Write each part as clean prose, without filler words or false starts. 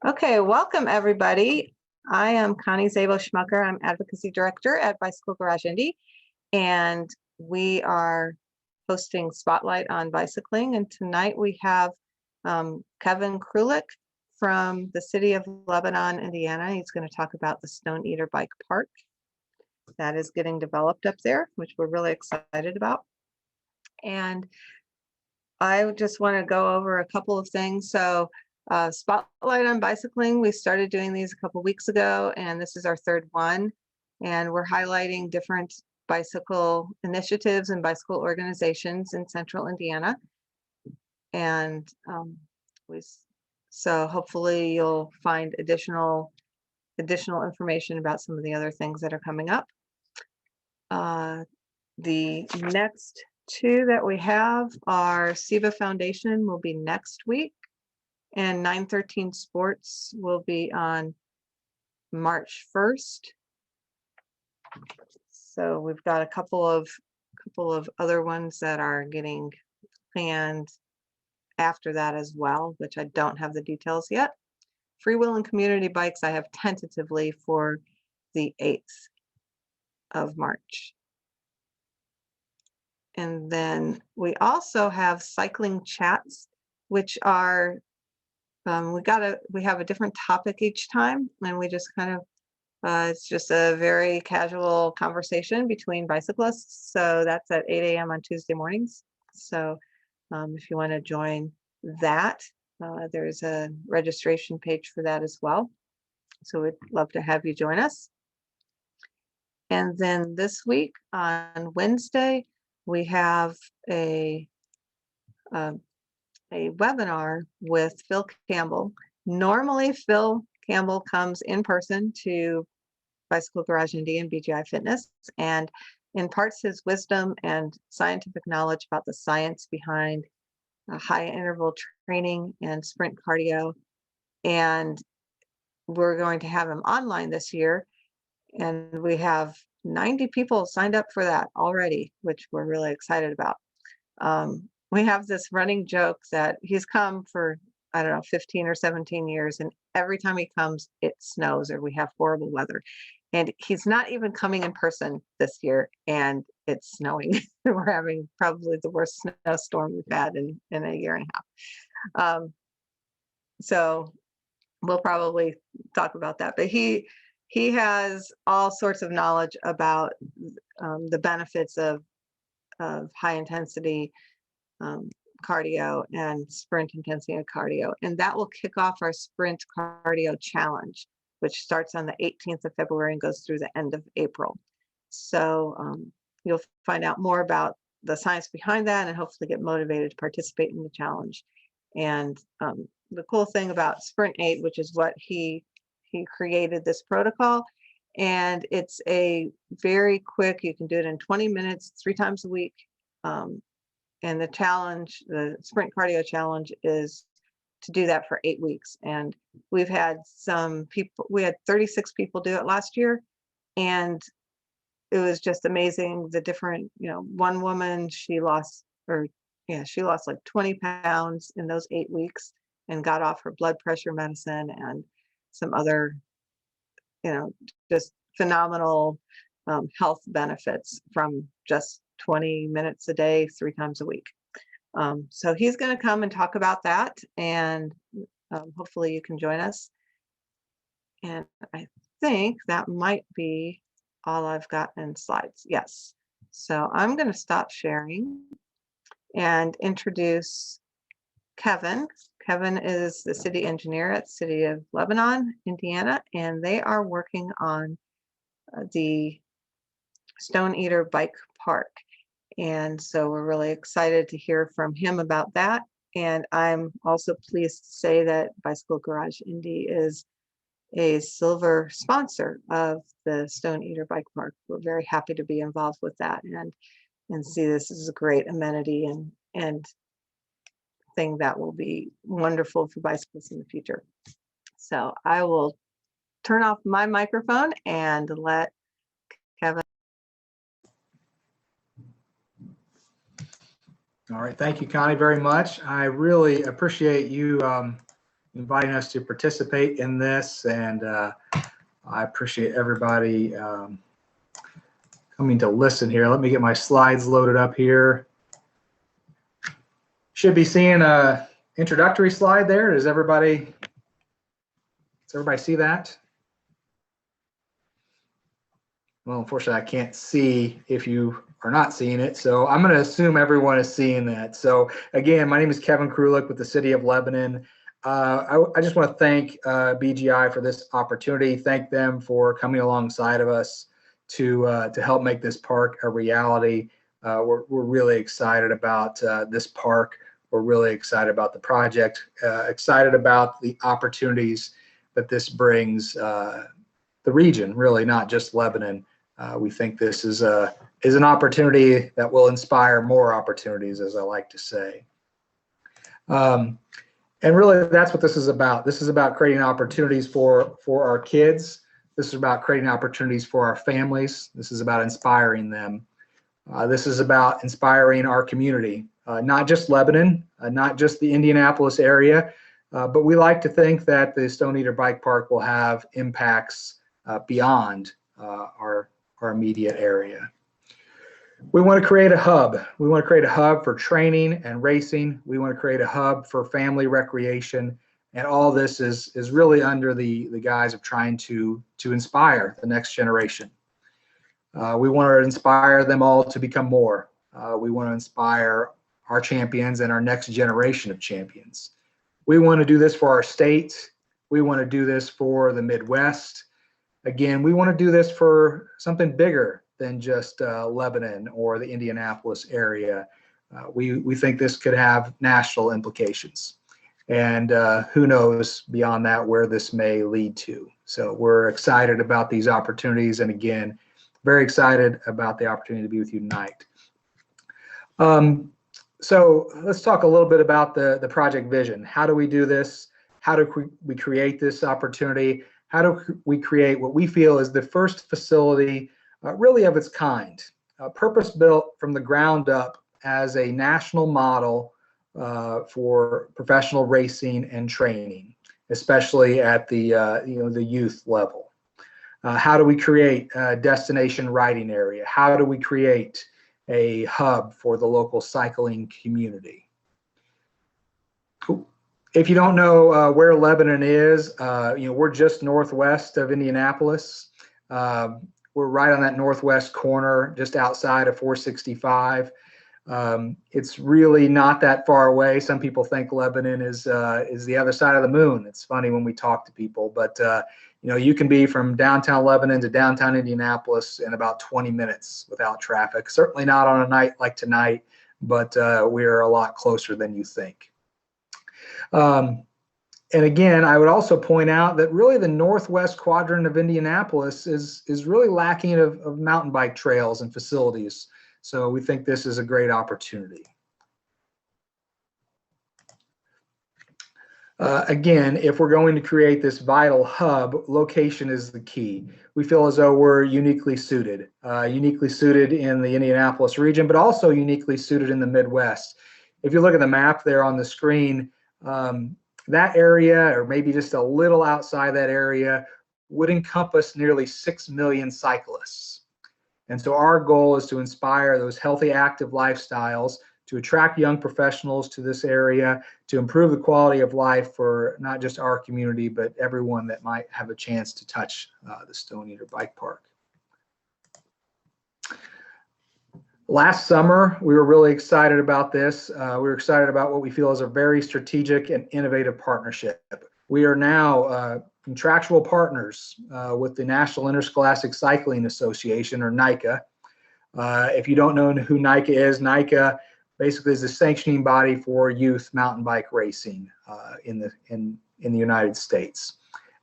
Okay, welcome everybody. I am Connie Zabo-Schmucker. I'm Advocacy Director at Bicycle Garage Indy, and we are hosting Spotlight on Bicycling. And tonight we have Kevin Krulik from the City of Lebanon, Indiana. He's going to talk about the Stone Eater Bike Park that is getting developed up there, which we're really excited about. And I just want to go over a couple of things. So Spotlight on Bicycling, we started doing these a couple weeks ago, and this is our third one. And we're highlighting different bicycle initiatives and bicycle organizations in central Indiana. And so hopefully you'll find additional information about some of the other things that are coming up. The next two that we have are SIVA Foundation will be next week, and 913 Sports will be on March 1st. So we've got a couple of other ones that are getting planned after that as well, which I don't have the details yet. Free Will and Community Bikes I have tentatively for the 8th of March. And then we also have cycling chats, which are we have a different topic each time, and we just kind of it's just a very casual conversation between bicyclists. So that's at 8 a.m. on Tuesday mornings. So if you want to join that, there's a registration page for that as well. So we'd love to have you join us. And then this week on Wednesday, we have a webinar with Phil Campbell. Normally, Phil Campbell comes in person to Bicycle Garage Indy and BGI Fitness and imparts his wisdom and scientific knowledge about the science behind high interval training and sprint cardio. And we're going to have him online this year. And we have 90 people signed up for that already, which we're really excited about. We have this running joke that he's come for, I don't know, 15 or 17 years, and every time he comes, it snows or we have horrible weather. And he's not even coming in person this year, and it's snowing. We're having probably the worst snowstorm we've had in a year and a half. So we'll probably talk about that. But he has all sorts of knowledge about the benefits of high intensity cardio and sprint intensity cardio, and that will kick off our sprint cardio challenge, which starts on the 18th of February and goes through the end of April. So you'll find out more about the science behind that and hopefully get motivated to participate in the challenge. And the cool thing about Sprint 8, which is what he created this protocol, and it's a very quick, you can do it in 20 minutes, 3 times a week. And the challenge, the sprint cardio challenge, is to do that for 8 weeks. And we've had some people, we had 36 people do it last year. And it was just amazing. The different, one woman, she lost like 20 pounds in those 8 weeks and got off her blood pressure medicine and some other, just phenomenal health benefits from just 20 minutes a day, 3 times a week. So he's going to come and talk about that, and hopefully you can join us. And I think that might be all I've got in slides. Yes. So I'm going to stop sharing and introduce Kevin. Kevin is the city engineer at City of Lebanon, Indiana, and they are working on the Stone Eater Bike Park. And so we're really excited to hear from him about that. And I'm also pleased to say that Bicycle Garage Indy is a silver sponsor of the Stone Eater Bike Park. We're very happy to be involved with that and see this as a great amenity and thing that will be wonderful for bicyclists in the future. So I will turn off my microphone and let Kevin. All right, thank you, Connie, very much. I really appreciate you inviting us to participate in this, and I appreciate everybody coming to listen here. Let me get my slides loaded up here. Should be seeing a introductory slide there. Does everybody see that? Well, unfortunately, I can't see if you are not seeing it, so I'm going to assume everyone is seeing that. So again, my name is Kevin Krulik with the City of Lebanon. I just want to thank BGI for this opportunity. Thank them for coming alongside of us to help make this park a reality. We're really excited about this park. We're really excited about the project, excited about the opportunities that this brings the region, really, not just Lebanon. We think this is an opportunity that will inspire more opportunities, as I like to say. And really, that's what this is about. This is about creating opportunities for our kids. This is about creating opportunities for our families. This is about inspiring them. This is about inspiring our community, not just Lebanon, not just the Indianapolis area, but we like to think that the Stone Eater Bike Park will have impacts beyond our immediate area. We want to create a hub. We want to create a hub for training and racing. We want to create a hub for family recreation. And all this is really under the guise of trying to inspire the next generation. We want to inspire them all to become more. We want to inspire our champions and our next generation of champions. We want to do this for our state. We want to do this for the Midwest. Again, we want to do this for something bigger than just Lebanon or the Indianapolis area. We think this could have national implications. And who knows beyond that where this may lead to. So we're excited about these opportunities. And again, very excited about the opportunity to be with you tonight. So let's talk a little bit about the project vision. How do we do this? How do we create this opportunity? How do we create what we feel is the first facility really of its kind, purpose-built from the ground up as a national model for professional racing and training, especially at the the youth level. How do we create a destination riding area? How do we create a hub for the local cycling community? If you don't know where Lebanon is, we're just northwest of Indianapolis. We're right on that northwest corner, just outside of 465. It's really not that far away. Some people think Lebanon is the other side of the moon. It's funny when we talk to people, but you can be from downtown Lebanon to downtown Indianapolis in about 20 minutes without traffic. Certainly not on a night like tonight, but we're a lot closer than you think. And again, I would also point out that really the northwest quadrant of Indianapolis is really lacking of mountain bike trails and facilities. So we think this is a great opportunity. Again, if we're going to create this vital hub, location is the key. We feel as though we're uniquely suited in the Indianapolis region, but also uniquely suited in the Midwest. If you look at the map there on the screen, that area, or maybe just a little outside that area, would encompass nearly 6 million cyclists. And so our goal is to inspire those healthy, active lifestyles, to attract young professionals to this area, to improve the quality of life for not just our community, but everyone that might have a chance to touch the Stone Eater Bike Park. Last summer, we were really excited about this. We were excited about what we feel is a very strategic and innovative partnership. We are now contractual partners with the National Interscholastic Cycling Association, or NICA. If you don't know who NICA is, NICA basically is the sanctioning body for youth mountain bike racing in the United States.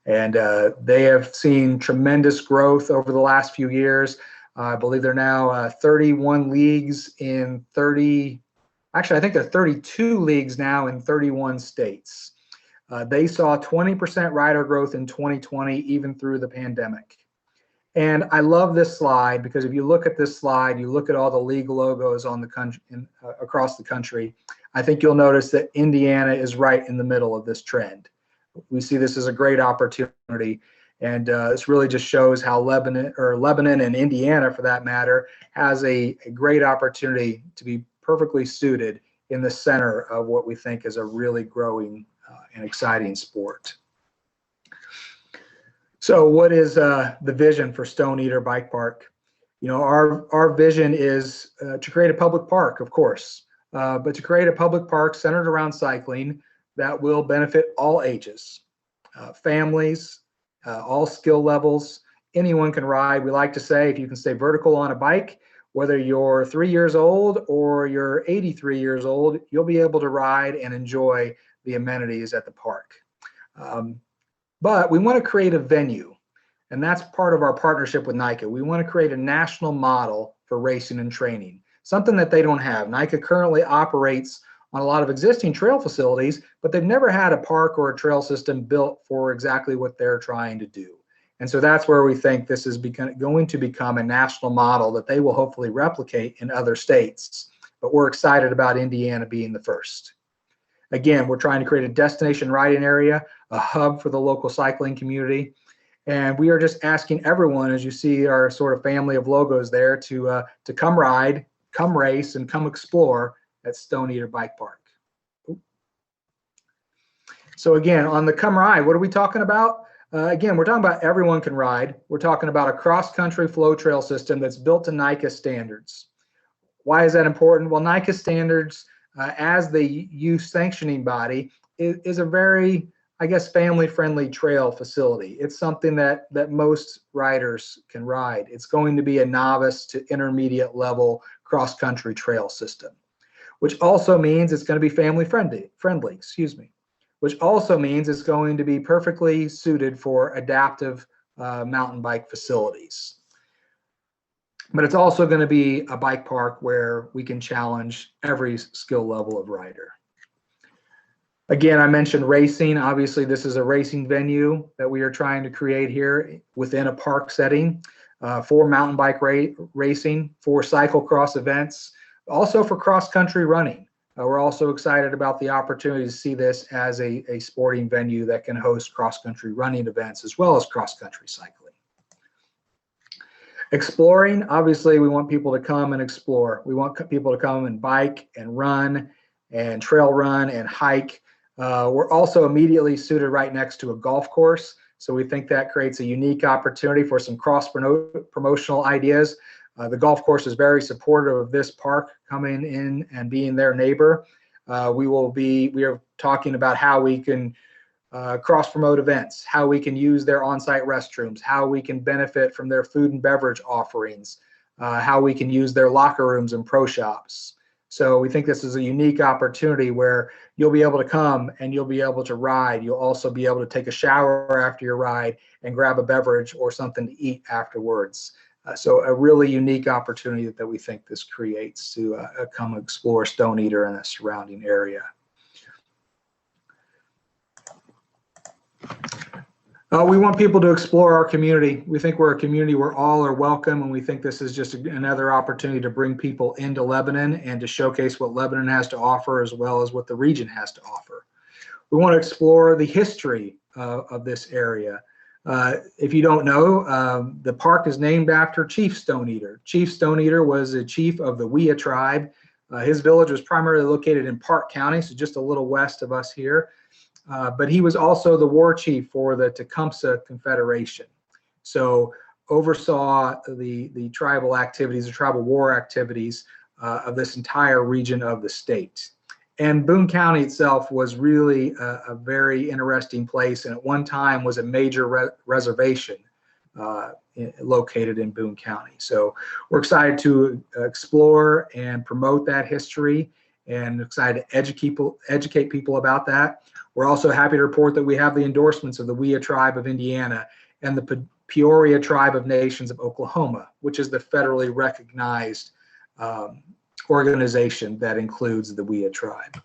And they have seen tremendous growth over the last few years. I believe they're now 31 leagues in 30, actually I think they're 32 leagues now in 31 states. They saw 20% rider growth in 2020, even through the pandemic. And I love this slide because if you look at this slide, you look at all the league logos on the country, across the country, I think you'll notice that Indiana is right in the middle of this trend. we see this as a great opportunity. And this really just shows how Lebanon and Indiana, for that matter, has a great opportunity to be perfectly suited in the center of what we think is a really growing and exciting sport. So what is the vision for Stone Eater Bike Park? You know, our vision is to create a public park, of course, but to create a public park centered around cycling that will benefit all ages, families, all skill levels. Anyone can ride. We like to say if you can stay vertical on a bike, whether you're 3 years old or you're 83 years old, you'll be able to ride and enjoy the amenities at the park. But we want to create a venue, and that's part of our partnership with NICA. We want to create a national model for racing and training, something that they don't have. NICA currently operates on a lot of existing trail facilities, but they've never had a park or a trail system built for exactly what they're trying to do. And so that's where we think this is going to become a national model that they will hopefully replicate in other states. But we're excited about Indiana being the first. Again, we're trying to create a destination riding area, a hub for the local cycling community. And we are just asking everyone, as you see our sort of family of logos there, to come ride, come race, and come explore at Stone Eater Bike Park. So again, on the come ride, what are we talking about? Again, we're talking about everyone can ride. We're talking about a cross-country flow trail system that's built to NICA standards. Why is that important? Well, NICA standards, as the youth sanctioning body, is a very, I guess, family-friendly trail facility. It's something that most riders can ride. It's going to be a novice to intermediate level cross-country trail system, which also means it's going to be family-friendly, which also means it's going to be perfectly suited for adaptive mountain bike facilities. But it's also going to be a bike park where we can challenge every skill level of rider. Again, I mentioned racing. Obviously, this is a racing venue that we are trying to create here within a park setting for mountain bike racing, for cyclocross events, also for cross-country running. We're also excited about the opportunity to see this as a sporting venue that can host cross-country running events as well as cross-country cycling. Exploring, obviously, we want people to come and explore. We want people to come and bike and run and trail run and hike. We're also immediately suited right next to a golf course, so we think that creates a unique opportunity for some cross-promotional ideas. The golf course is very supportive of this park coming in and being their neighbor. We are talking about how we can cross-promote events, how we can use their on-site restrooms, how we can benefit from their food and beverage offerings, how we can use their locker rooms and pro shops. So we think this is a unique opportunity where you'll be able to come and you'll be able to ride. You'll also be able to take a shower after your ride and grab a beverage or something to eat afterwards. So a really unique opportunity that we think this creates to come explore Stone Eater and the surrounding area. We want people to explore our community. We think we're a community where all are welcome, and we think this is just another opportunity to bring people into Lebanon and to showcase what Lebanon has to offer as well as what the region has to offer. We want to explore the history of this area. If you don't know, the park is named after Chief Stone Eater. Chief Stone Eater was a chief of the Wea tribe. His village was primarily located in Park County, so just a little west of us here. But he was also the war chief for the Tecumseh Confederation. So oversaw the tribal activities, the tribal war activities of this entire region of the state. And Boone County itself was really a very interesting place, and at one time was a major reservation located in Boone County. So we're excited to explore and promote that history and excited to educate people about that. We're also happy to report that we have the endorsements of the Wea tribe of Indiana and the Peoria tribe of nations of Oklahoma, which is the federally recognized organization that includes the Wea tribe.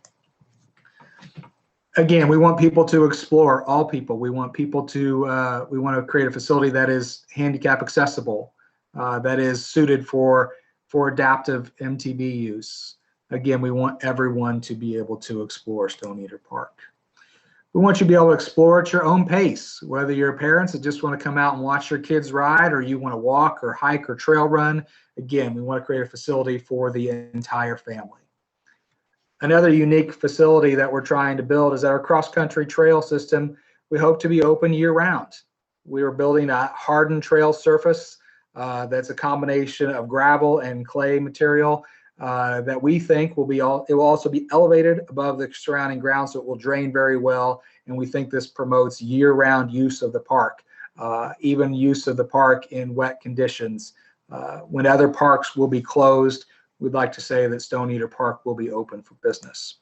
Again, we want people to explore, all people. We want people to, we want to create a facility that is handicap accessible, that is suited for adaptive MTB use. Again, we want everyone to be able to explore Stone Eater Park. We want you to be able to explore at your own pace, whether you're parents that just want to come out and watch your kids ride, or you want to walk or hike or trail run. Again, we want to create a facility for the entire family. Another unique facility that we're trying to build is our cross-country trail system. We hope to be open year-round. We are building a hardened trail surface that's a combination of gravel and clay material that we think it will also be elevated above the surrounding ground, so it will drain very well. And we think this promotes year-round use of the park, even use of the park in wet conditions. When other parks will be closed, we'd like to say that Stone Eater Park will be open for business.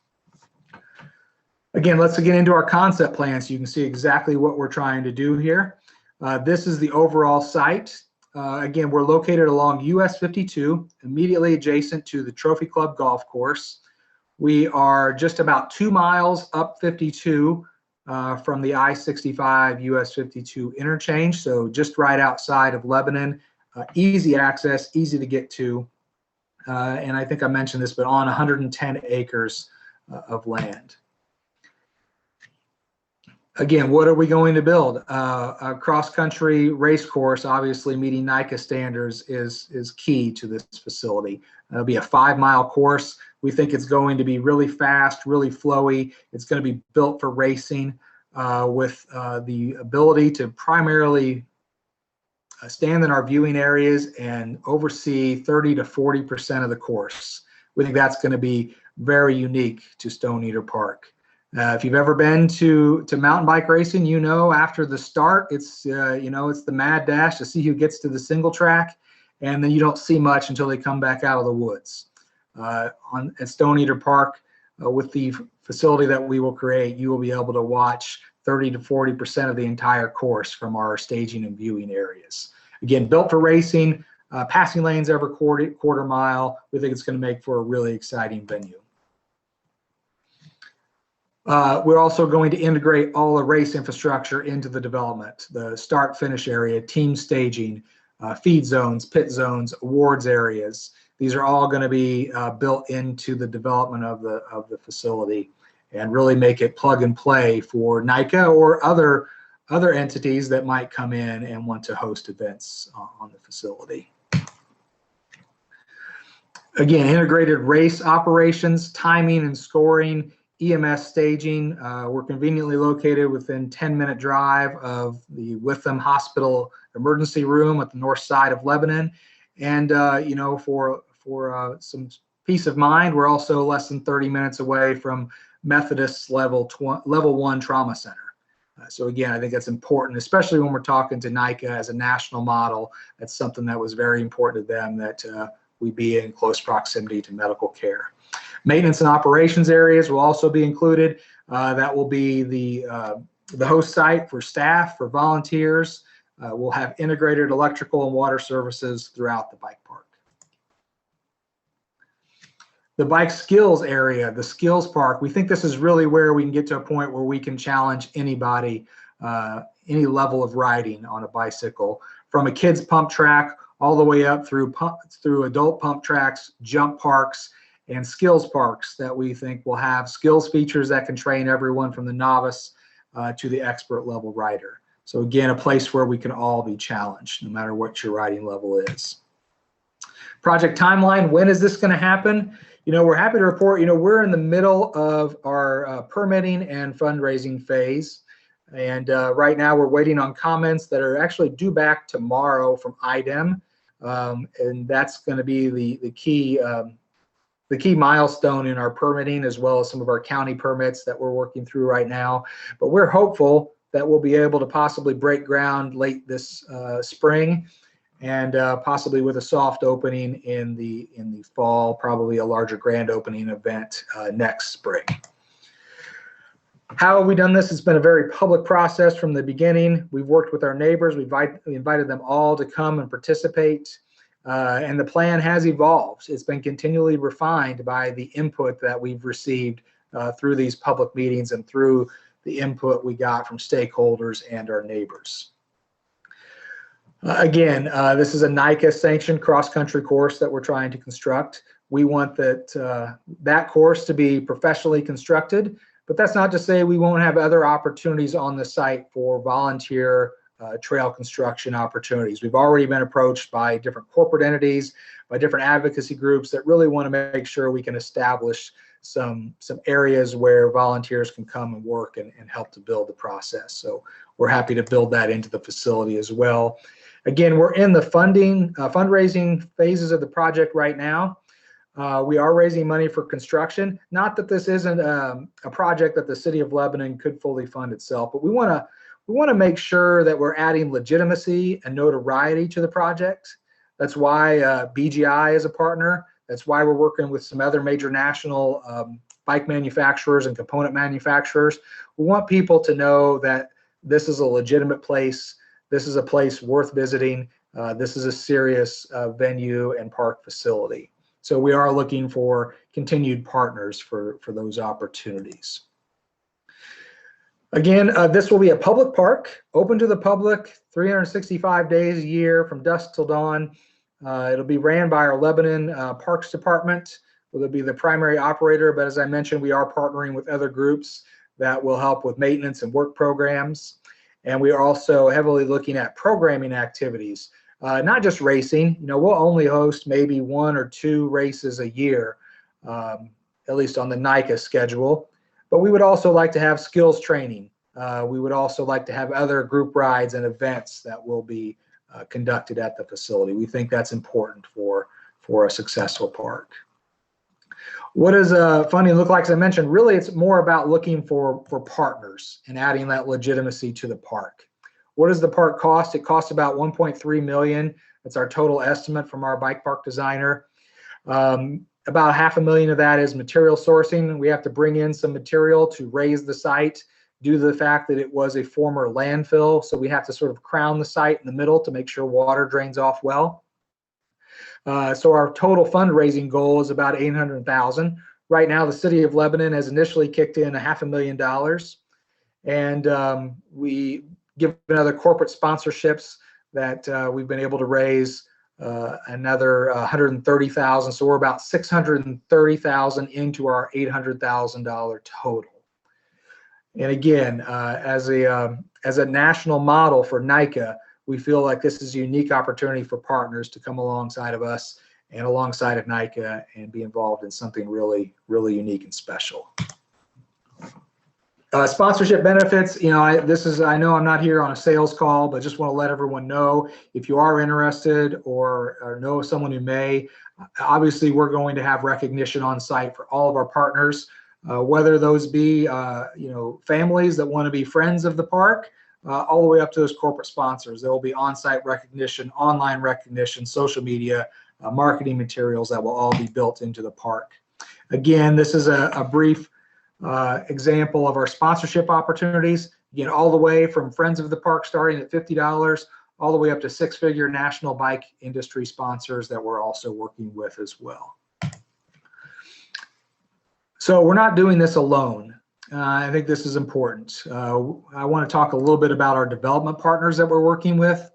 Again, let's get into our concept plan so you can see exactly what we're trying to do here. This is the overall site. Again, we're located along US 52, immediately adjacent to the Trophy Club Golf Course. We are just about 2 miles up 52 from the I-65 US 52 interchange, so just right outside of Lebanon. Easy access, easy to get to. And I think I mentioned this, but on 110 acres of land. Again, what are we going to build? A cross-country race course, obviously meeting NICA standards is key to this facility. It'll be a 5-mile course. We think it's going to be really fast, really flowy. It's going to be built for racing with the ability to primarily stand in our viewing areas and oversee 30 to 40% of the course. We think that's going to be very unique to Stone Eater Park. If you've ever been to mountain bike racing, you know after the start, it's it's the mad dash to see who gets to the single track, and then you don't see much until they come back out of the woods. At Stone Eater Park, with the facility that we will create, you will be able to watch 30 to 40% of the entire course from our staging and viewing areas. Again, built for racing, passing lanes every quarter mile. We think it's going to make for a really exciting venue. We're also going to integrate all the race infrastructure into the development, the start-finish area, team staging, feed zones, pit zones, awards areas. These are all going to be built into the development of the facility and really make it plug and play for NICA or other entities that might come in and want to host events on the facility. Again, integrated race operations, timing and scoring, EMS staging. We're conveniently located within 10-minute drive of the Witham Hospital emergency room at the north side of Lebanon. And for some peace of mind, we're also less than 30 minutes away from Methodist's level 1 trauma center. So again, I think that's important, especially when we're talking to NICA as a national model. That's something that was very important to them, that we be in close proximity to medical care. Maintenance and operations areas will also be included. That will be the host site for staff, for volunteers. We'll have integrated electrical and water services throughout the bike park. The bike skills area, the skills park, we think this is really where we can get to a point where we can challenge anybody, any level of riding on a bicycle, from a kid's pump track all the way up through adult pump tracks, jump parks, and skills parks that we think will have skills features that can train everyone from the novice to the expert level rider. So again, a place where we can all be challenged, no matter what your riding level is. Project timeline, when is this going to happen? We're happy to report, we're in the middle of our permitting and fundraising phase. And right now we're waiting on comments that are actually due back tomorrow from IDEM. And that's going to be the key milestone in our permitting, as well as some of our county permits that we're working through right now. But we're hopeful that we'll be able to possibly break ground late this spring, and possibly with a soft opening in the fall, probably a larger grand opening event next spring. How have we done this? It's been a very public process from the beginning. We've worked with our neighbors. We invited them all to come and participate. And the plan has evolved. It's been continually refined by the input that we've received through these public meetings and through the input we got from stakeholders and our neighbors. Again, this is a NICA sanctioned cross-country course that we're trying to construct. We want that course to be professionally constructed. But that's not to say we won't have other opportunities on the site for volunteer trail construction opportunities. We've already been approached by different corporate entities, by different advocacy groups that really want to make sure we can establish some areas where volunteers can come and work and help to build the process. So we're happy to build that into the facility as well. Again, we're in the fundraising phases of the project right now. We are raising money for construction. Not that this isn't a project that the City of Lebanon could fully fund itself, but we want to make sure that we're adding legitimacy and notoriety to the project. That's why BGI is a partner. That's why we're working with some other major national bike manufacturers and component manufacturers. We want people to know that this is a legitimate place. This is a place worth visiting. This is a serious venue and park facility. So we are looking for continued partners for those opportunities. Again, this will be a public park, open to the public, 365 days a year from dusk till dawn. It'll be ran by our Lebanon Parks Department. They'll be the primary operator, but as I mentioned, we are partnering with other groups that will help with maintenance and work programs. And we are also heavily looking at programming activities, not just racing. You know, we'll only host maybe 1 or 2 races a year, at least on the NICA schedule. But we would also like to have skills training. We would also like to have other group rides and events that will be conducted at the facility. We think that's important for a successful park. What does funding look like? As I mentioned, really it's more about looking for partners and adding that legitimacy to the park. What does the park cost? It costs about $1.3 million. That's our total estimate from our bike park designer. About $500,000 of that is material sourcing. We have to bring in some material to raise the site due to the fact that it was a former landfill. So we have to sort of crown the site in the middle to make sure water drains off well. So our total fundraising goal is about $800,000. Right now, the City of Lebanon has initially kicked in $500,000, and we given other corporate sponsorships that we've been able to raise another $130,000. So we're about $630,000 into our $800,000 total. And again, as a national model for NICA, we feel like this is a unique opportunity for partners to come alongside of us and alongside of NICA and be involved in something really, really unique and special. Sponsorship benefits, you know, I know I'm not here on a sales call, but just want to let everyone know if you are interested or know someone who may. Obviously, we're going to have recognition on site for all of our partners, whether those be you know, families that want to be friends of the park, all the way up to those corporate sponsors. There will be on-site recognition, online recognition, social media, marketing materials that will all be built into the park. Again, this is a brief example of our sponsorship opportunities. Again, all the way from Friends of the Park starting at $50, all the way up to 6-figure national bike industry sponsors that we're also working with as well. So we're not doing this alone. I think this is important. I want to talk a little bit about our development partners that we're working with.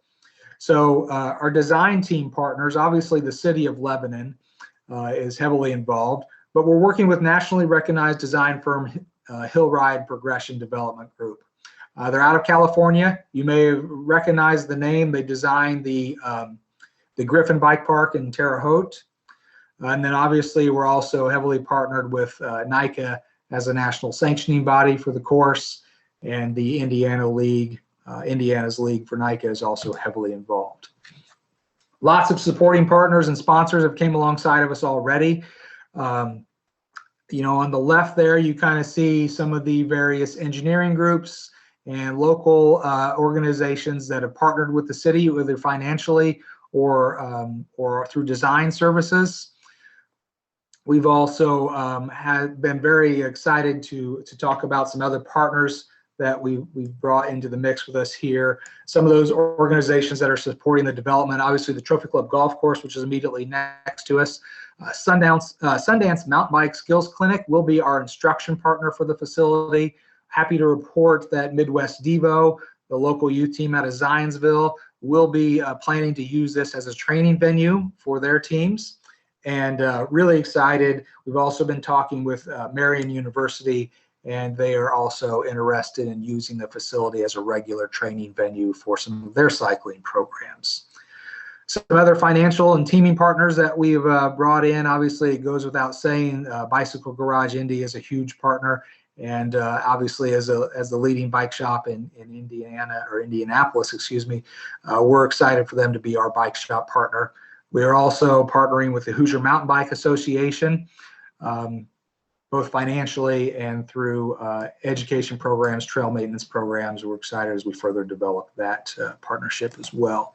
So our design team partners, obviously the City of Lebanon is heavily involved, but we're working with nationally recognized design firm Hill Ride Progression Development Group. They're out of California. You may recognize the name. They designed the Griffin Bike Park in Terre Haute. And then obviously we're also heavily partnered with NICA as a national sanctioning body for the course, and the Indiana League, Indiana's League for NICA is also heavily involved. Lots of supporting partners and sponsors have came alongside of us already. You know, on the left there, you kind of see some of the various engineering groups and local organizations that have partnered with the city, either financially or through design services. We've also been very excited to talk about some other partners that we've brought into the mix with us here. Some of those organizations that are supporting the development, obviously the Trophy Club Golf Course, which is immediately next to us. Sundance Mountain Bike Skills Clinic will be our instruction partner for the facility. Happy to report that Midwest Devo, the local youth team out of Zionsville, will be planning to use this as a training venue for their teams. And really excited. We've also been talking with Marian University and they are also interested in using the facility as a regular training venue for some of their cycling programs. Some other financial and teaming partners that we've brought in, obviously it goes without saying, Bicycle Garage Indy is a huge partner, and obviously as the leading bike shop in Indianapolis, excuse me, we're excited for them to be our bike shop partner. We are also partnering with the Hoosier Mountain Bike Association, both financially and through education programs, trail maintenance programs. We're excited as we further develop that partnership as well.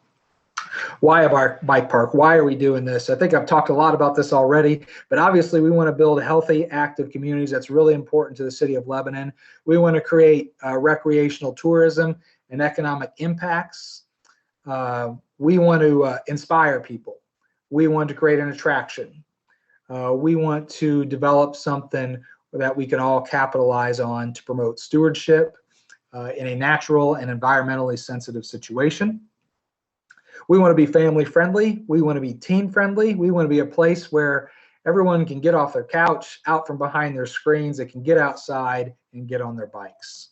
Why a bike park? Why are we doing this? I think I've talked a lot about this already, but obviously we want to build healthy, active communities. That's really important to the city of Lebanon. We want to create recreational tourism and economic impacts. We want to inspire people. We want to create an attraction. We want to develop something that we can all capitalize on to promote stewardship in a natural and environmentally sensitive situation. We want to be family friendly. We want to be teen friendly. We want to be a place where everyone can get off their couch, out from behind their screens. They can get outside and get on their bikes.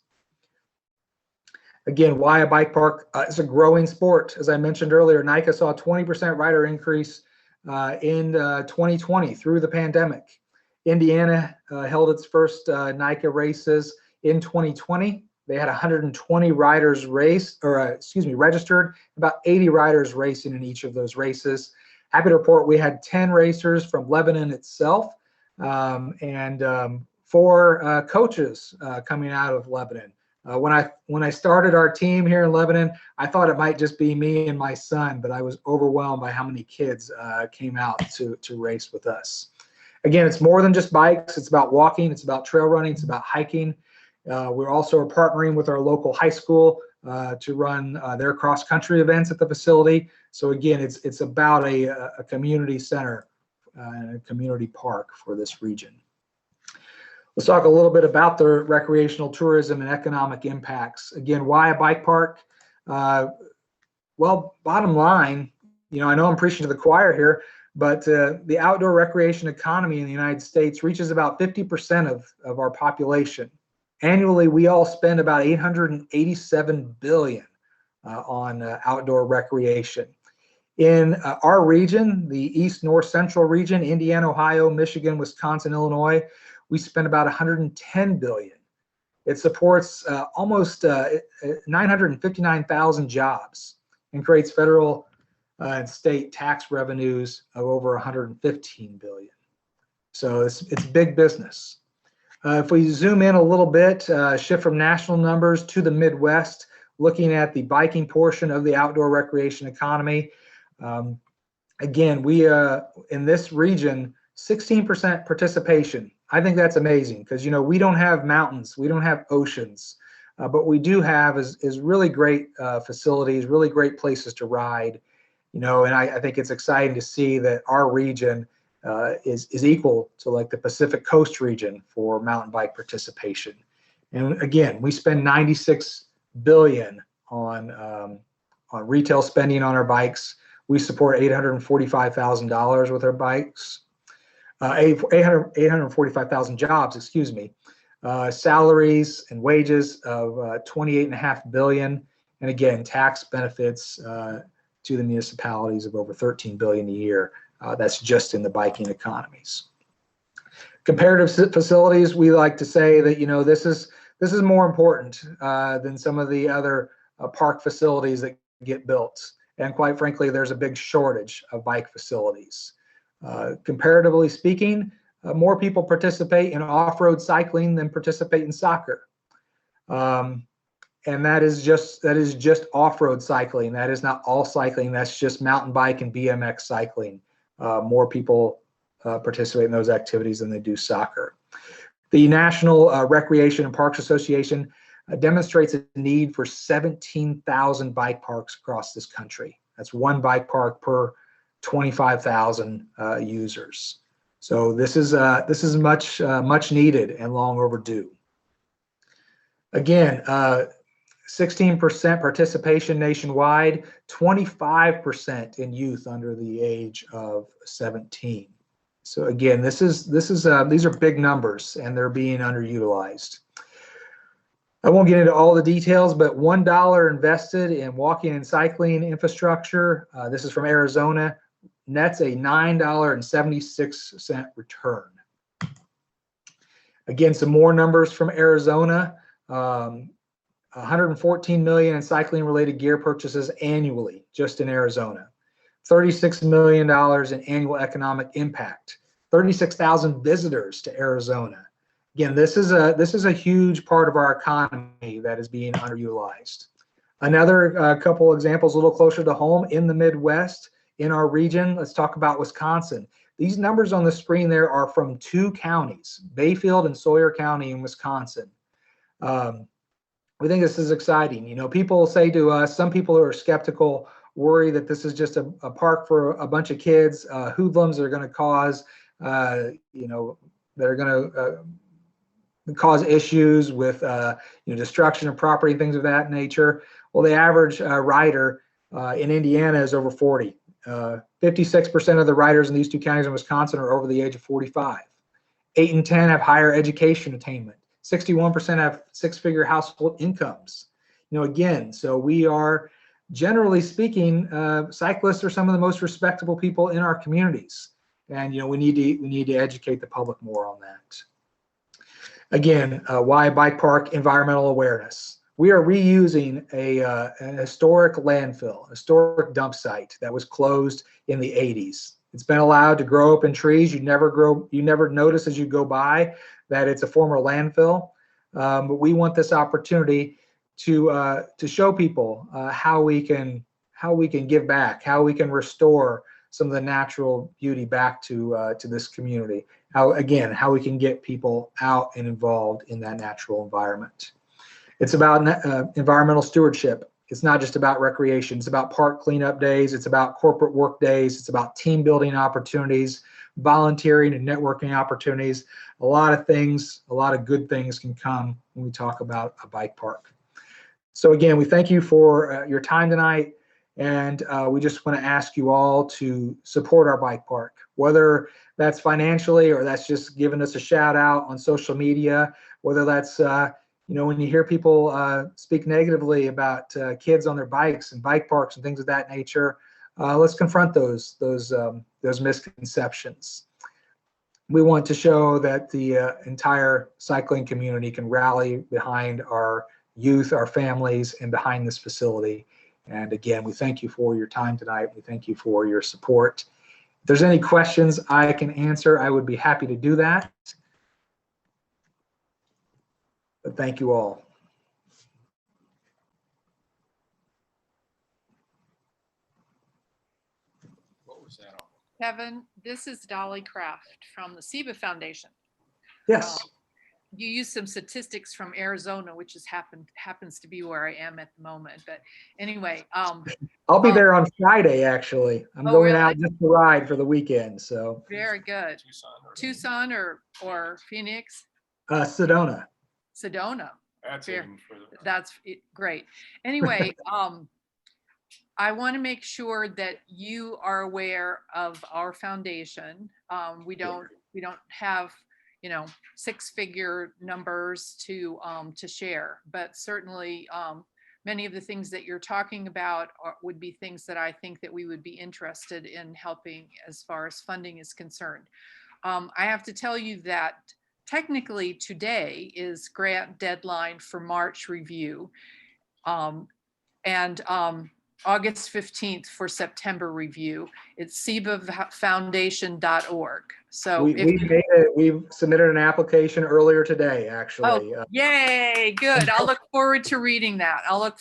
Again, why a bike park? It's a growing sport. As I mentioned earlier, NICA saw a 20% rider increase in 2020 through the pandemic. Indiana held its first NICA races in 2020. They had 120 riders registered, about 80 riders racing in each of those races. Happy to report we had 10 racers from Lebanon itself and 4 coaches coming out of Lebanon. When I started our team here in Lebanon, I thought it might just be me and my son, but I was overwhelmed by how many kids came out to race with us. Again, it's more than just bikes. It's about walking. It's about trail running. It's about hiking. We're also partnering with our local high school to run their cross-country events at the facility. So again, it's about a community center and a community park for this region. Let's talk a little bit about the recreational tourism and economic impacts. Again, why a bike park? Well, bottom line, I know I'm preaching to the choir here, but the outdoor recreation economy in the United States reaches about 50% of our population. Annually, we all spend about $887 billion on outdoor recreation. In our region, the East North Central region, Indiana, Ohio, Michigan, Wisconsin, Illinois, we spend about $110 billion. It supports almost 959,000 jobs and creates federal and state tax revenues of over $115 billion. So it's big business. If we zoom in a little bit, shift from national numbers to the Midwest, looking at the biking portion of the outdoor recreation economy. Again, we in this region, 16% participation. I think that's amazing because we don't have mountains, we don't have oceans, but we do have is really great facilities, really great places to ride. And I think it's exciting to see that our region is equal to like the Pacific Coast region for mountain bike participation. And again, we spend $96 billion on retail spending on our bikes. We support $845,000 with our bikes, 845,000 jobs, excuse me. Salaries and wages of $28.5 billion, and again, tax benefits to the municipalities of over $13 billion a year. That's just in the biking economies. Comparative facilities, we like to say that this is more important than some of the other park facilities that get built. And quite frankly, there's a big shortage of bike facilities. Comparatively speaking, more people participate in off-road cycling than participate in soccer. And that is just off-road cycling. That is not all cycling. That's just mountain bike and BMX cycling. More people participate in those activities than they do soccer. The National Recreation and Parks Association demonstrates a need for 17,000 bike parks across this country. That's one bike park per 25,000 users. So this is much needed and long overdue. Again, 16% participation nationwide, 25% in youth under the age of 17. So again, these are big numbers, and they're being underutilized. I won't get into all the details, but $1 invested in walking and cycling infrastructure, this is from Arizona, nets a $9.76 return. Again, some more numbers from Arizona. 114 million in cycling related gear purchases annually just in Arizona. $36 million in annual economic impact. 36,000 visitors to Arizona. Again, this is a huge part of our economy that is being underutilized. Another couple examples a little closer to home in the Midwest, in our region, let's talk about Wisconsin. These numbers on the screen there are from 2 counties, Bayfield and Sawyer County in Wisconsin. We think this is exciting. You know, people say to us, some people who are skeptical worry that this is just a park for a bunch of kids, hoodlums are going to cause, you know, that are going to cause issues with you know, destruction of property and things of that nature. Well, the average rider in Indiana is over 40. 56% of the riders in these 2 counties in Wisconsin are over the age of 45. 8 in 10 have higher education attainment. 61% have 6-figure household incomes. You know, again, so we are, generally speaking, cyclists are some of the most respectable people in our communities, and you know, we need to educate the public more on that. Again, why bike park? Environmental awareness. We are reusing an historic landfill, historic dump site that was closed in the 80s. It's been allowed to grow up in trees. You never notice as you go by that it's a former landfill. But we want this opportunity to show people how we can give back, how we can restore some of the natural beauty back to this community. How we can get people out and involved in that natural environment. It's about environmental stewardship. It's not just about recreation. It's about park cleanup days. It's about corporate work days. It's about team building opportunities, volunteering and networking opportunities. A lot of things, a lot of good things can come when we talk about a bike park. So again, we thank you for your time tonight, and we just want to ask you all to support our bike park, whether that's financially or that's just giving us a shout out on social media, whether that's you know, when you hear people speak negatively about kids on their bikes and bike parks and things of that nature, let's confront those misconceptions. We want to show that the entire cycling community can rally behind our youth, our families, and behind this facility. And again, we thank you for your time tonight. We thank you for your support. If there's any questions I can answer, I would be happy to do that. But thank you all. What was that on? Kevin, this is Dolly Kraft from the SIBA Foundation. Yes. You used some statistics from Arizona, which happens to be where I am at the moment. But anyway, I'll be there on Friday, actually. I'm going really? out just to ride for the weekend. So Very good. Tucson or Phoenix? Sedona. Sedona. That's even further. That's great. Anyway, I want to make sure that you are aware of our foundation. We don't have, you know, 6-figure numbers to share, but certainly many of the things that you're talking about would be things that I think that we would be interested in helping as far as funding is concerned. I have to tell you that technically today is grant deadline for March review, and August 15th for September review. It's sibafoundation.org. So we submitted an application earlier today, actually. Oh, yay, good. I'll look forward to reading that. To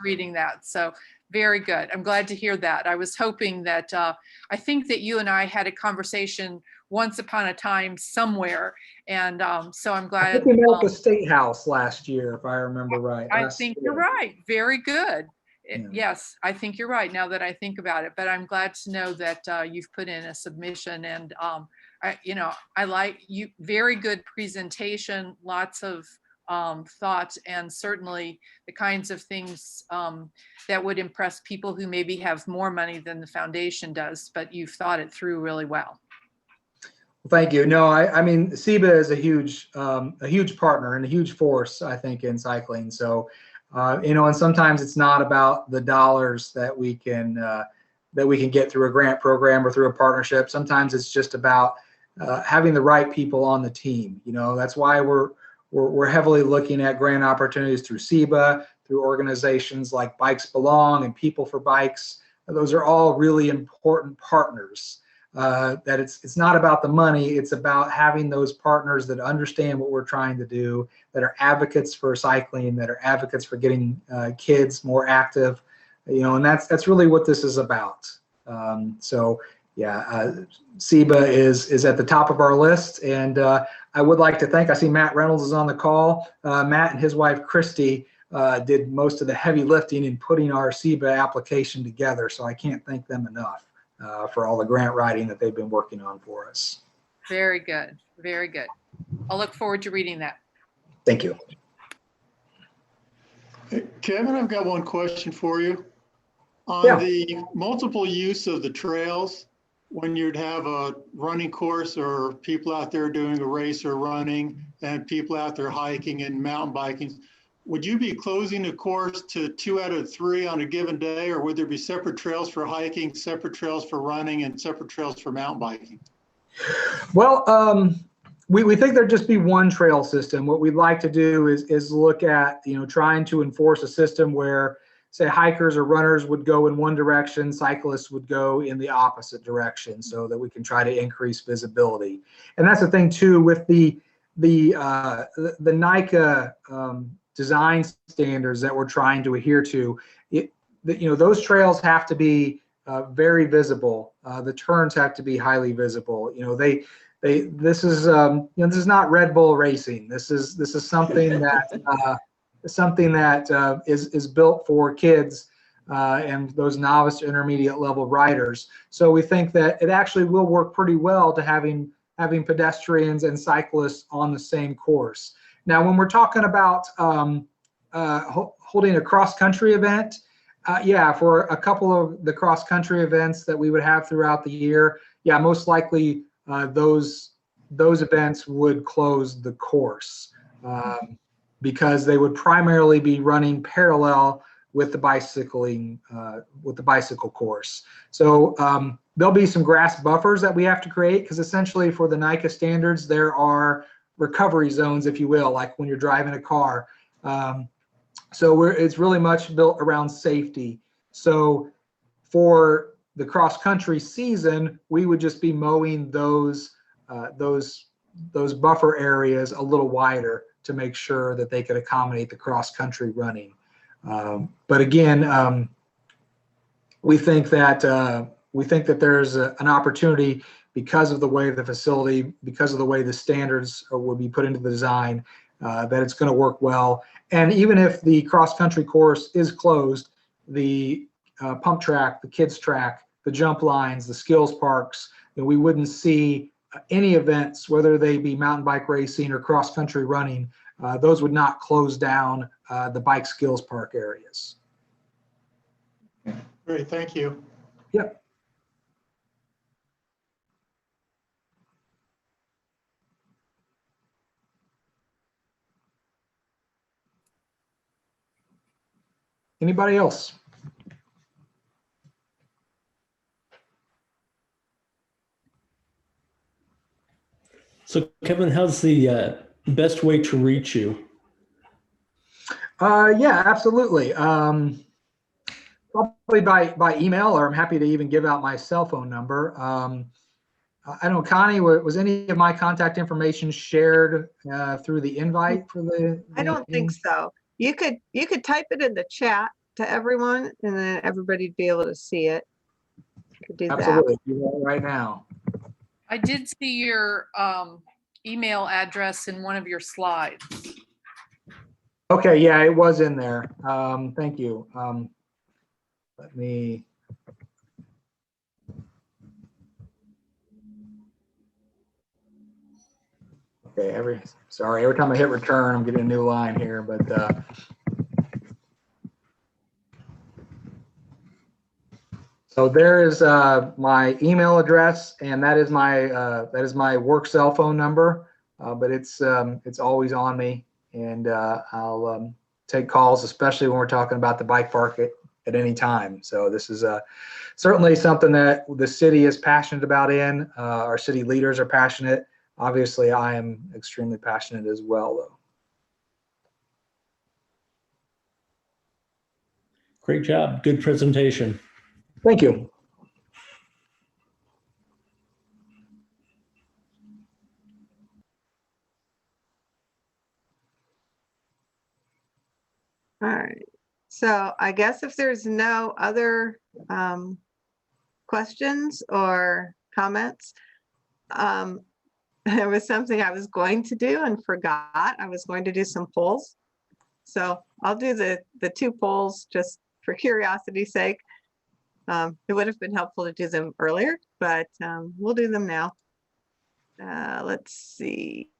reading that. So very good. I'm glad to hear that. I was hoping that, I think that you and I had a conversation once upon a time somewhere. And so I'm glad. I think we met at the State House last year, if I remember right. I think you're right. Very good. Yeah. Yes, I think you're right now that I think about it, but I'm glad to know that you've put in a submission, and I like you. Very good presentation, lots of thoughts, and certainly the kinds of things that would impress people who maybe have more money than the foundation does, but you've thought it through really well. Thank you. No, I mean, SEBA is a huge partner and a huge force, I think, in cycling. So, and sometimes it's not about the dollars that we can get through a grant program or through a partnership. Sometimes it's just about having the right people on the team. That's why we're heavily looking at grant opportunities through SEBA, through organizations like Bikes Belong and People for Bikes. Those are all really important partners. That it's not about the money, it's about having those partners that understand what we're trying to do, that are advocates for cycling, that are advocates for getting kids more active, and that's really what this is about. So yeah, SEBA is at the top of our list, and I would like to thank, I see Matt Reynolds is on the call. Matt and his wife Christy did most of the heavy lifting in putting our SEBA application together, so I can't thank them enough for all the grant writing that they've been working on for us. Very good. Very good. I'll look forward to reading that. Thank you. Hey, Kevin, I've got one question for you. On Yeah. the multiple use of the trails, when you'd have a running course or people out there doing a race or running and people out there hiking and mountain biking, would you be closing the course to 2 out of 3 on a given day, or would there be separate trails for hiking, separate trails for running, and separate trails for mountain biking? Well, we think there'd just be one trail system. What we'd like to do is look at, trying to enforce a system where, say, hikers or runners would go in one direction, cyclists would go in the opposite direction, so that we can try to increase visibility. And that's the thing too with the NICA design standards that we're trying to adhere to. Those trails have to be very visible. The turns have to be highly visible. This is not Red Bull racing. This is something that is built for kids and those novice intermediate level riders. So we think that it actually will work pretty well to having pedestrians and cyclists on the same course. Now, when we're talking about holding a cross-country event, for a couple of the cross-country events that we would have throughout the year, most likely those events would close the course because they would primarily be running parallel with the bicycle course. So there'll be some grass buffers that we have to create, because essentially for the NICA standards, there are recovery zones, if you will, like when you're driving a car. So it's really much built around safety. So for the cross-country season, we would just be mowing those buffer areas a little wider to make sure that they could accommodate the cross-country running. But again, we think that there's an opportunity, because of the way the facility, because of the way the standards will be put into the design, that it's going to work well. And even if the cross-country course is closed, the pump track, the kids track, the jump lines, the skills parks, we wouldn't see any events, whether they be mountain bike racing or cross-country running, those would not close down the bike skills park areas. Great, thank you. Yep. Anybody else? So, Kevin, how's the best way to reach you? Yeah, absolutely. Probably by email, or I'm happy to even give out my cell phone number. I don't know, Connie, was any of my contact information shared through the invite for the? I don't think so. You could type it in the chat to everyone, and then everybody'd be able to see it. You could do Absolutely. Do that right now. I did see your email address in one of your slides. Okay, yeah, it was in there. Thank you. Let me. Okay, every time I hit return, I'm getting a new line here, but So there is my email address, and that is my work cell phone number. But it's always on me, and I'll take calls, especially when we're talking about the bike park at any time. So this is certainly something that the city is passionate about. Our city leaders are passionate. Obviously, I am extremely passionate as well, though. Great job. Good presentation. Thank you. All right. So I guess if there's no other questions or comments, there was something I was going to do and forgot. I was going to do some polls. So I'll do the two polls just for curiosity's sake. It would have been helpful to do them earlier, but we'll do them now. Let's see.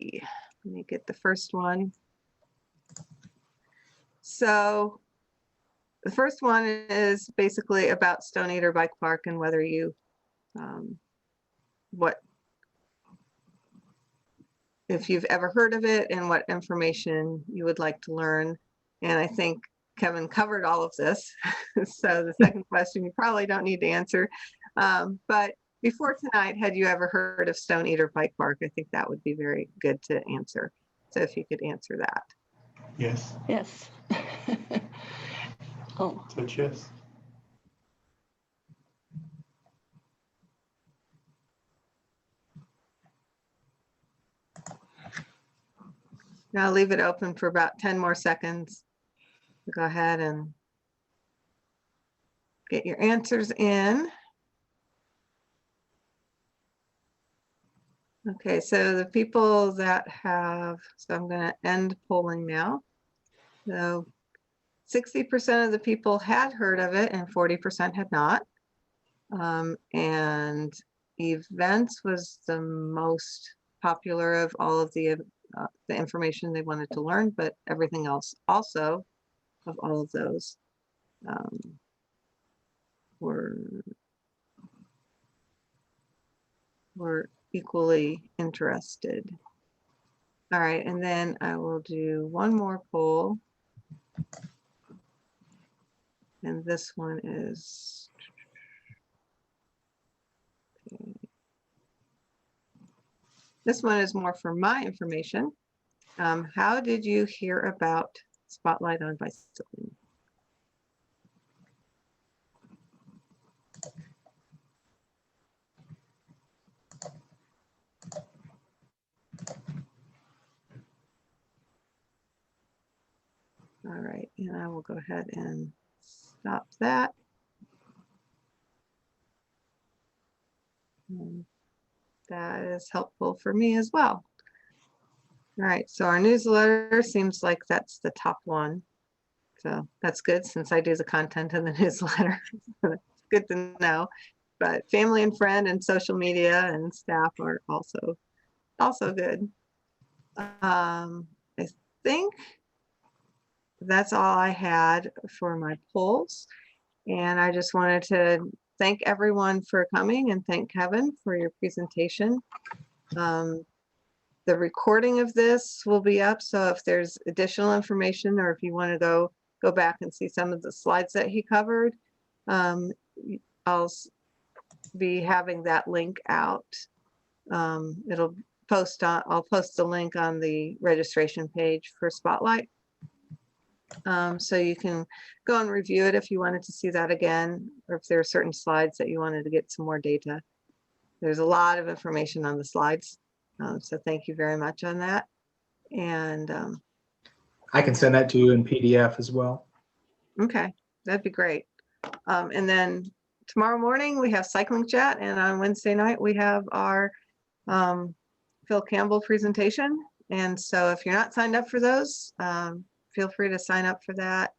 Let me get the first one. So the first one is basically about Stone Eater Bike Park and whether you, if you've ever heard of it and what information you would like to learn. And I think Kevin covered all of this. So the second question you probably don't need to answer. But before tonight, had you ever heard of Stone Eater Bike Park? I think that would be very good to answer. So if you could answer that. Yes. Yes. Oh, Such yes. Now I'll leave it open for about 10 more seconds. Go ahead and get your answers in. Okay, so the people that have, so I'm going to end polling now. So 60% of the people had heard of it and 40% had not. And events was the most popular of all of the information they wanted to learn, but everything else also of all of those were equally interested. All right, and then I will do one more poll. And this one is, okay. This one is more for my information. How did you hear about Spotlight on Bicycling? All right, and I will go ahead and stop that. And that is helpful for me as well. All right, so our newsletter seems like that's the top one. So that's good since I do the content of the newsletter. It's good to know. But family and friend and social media and staff are also good. I think that's all I had for my polls. And I just wanted to thank everyone for coming and thank Kevin for your presentation. The recording of this will be up. So if there's additional information or if you want to go back and see some of the slides that he covered, I'll be having that link out. I'll post the link on the registration page for Spotlight. So you can go and review it if you wanted to see that again, or if there are certain slides that you wanted to get some more data. There's a lot of information on the slides. So thank you very much on that. And I can send that to you in PDF as well. okay, that'd be great. And then tomorrow morning we have cycling chat, and on Wednesday night we have our Phil Campbell presentation. And so if you're not signed up for those, feel free to sign up for that,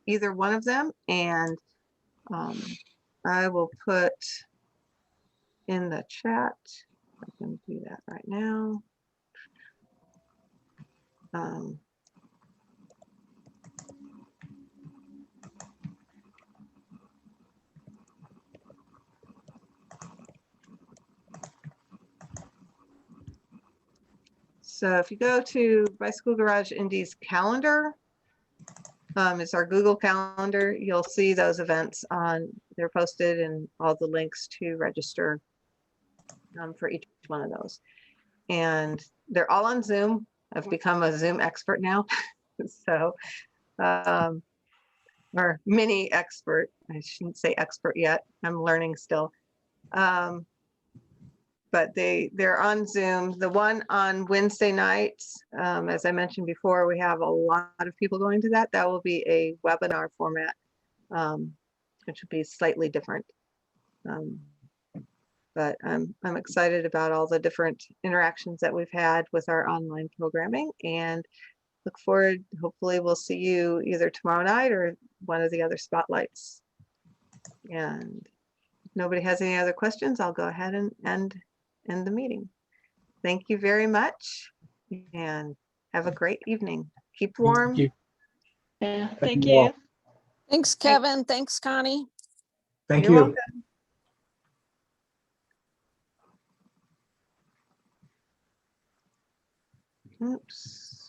either one of them. And I will put in the chat, I can do that right now. So if you go to Bicycle Garage Indy's calendar, it's our Google Calendar. You'll see those events they're posted and all the links to register for each one of those. And they're all on Zoom. I've become a Zoom expert now. So, or mini expert. I shouldn't say expert yet. I'm learning still. But they're on Zoom. The one on Wednesday nights, as I mentioned before, we have a lot of people going to that. That will be a webinar format, which will be slightly different. But I'm excited about all the different interactions that we've had with our online programming, and look forward. Hopefully, we'll see you either tomorrow night or one of the other spotlights. And if nobody has any other questions, I'll go ahead and end the meeting. Thank you very much, and have a great evening. Keep warm. Thank you. Yeah, Thank thank you all. you. Thanks, Kevin. Thanks, Connie. Thank You're you. welcome. Oops.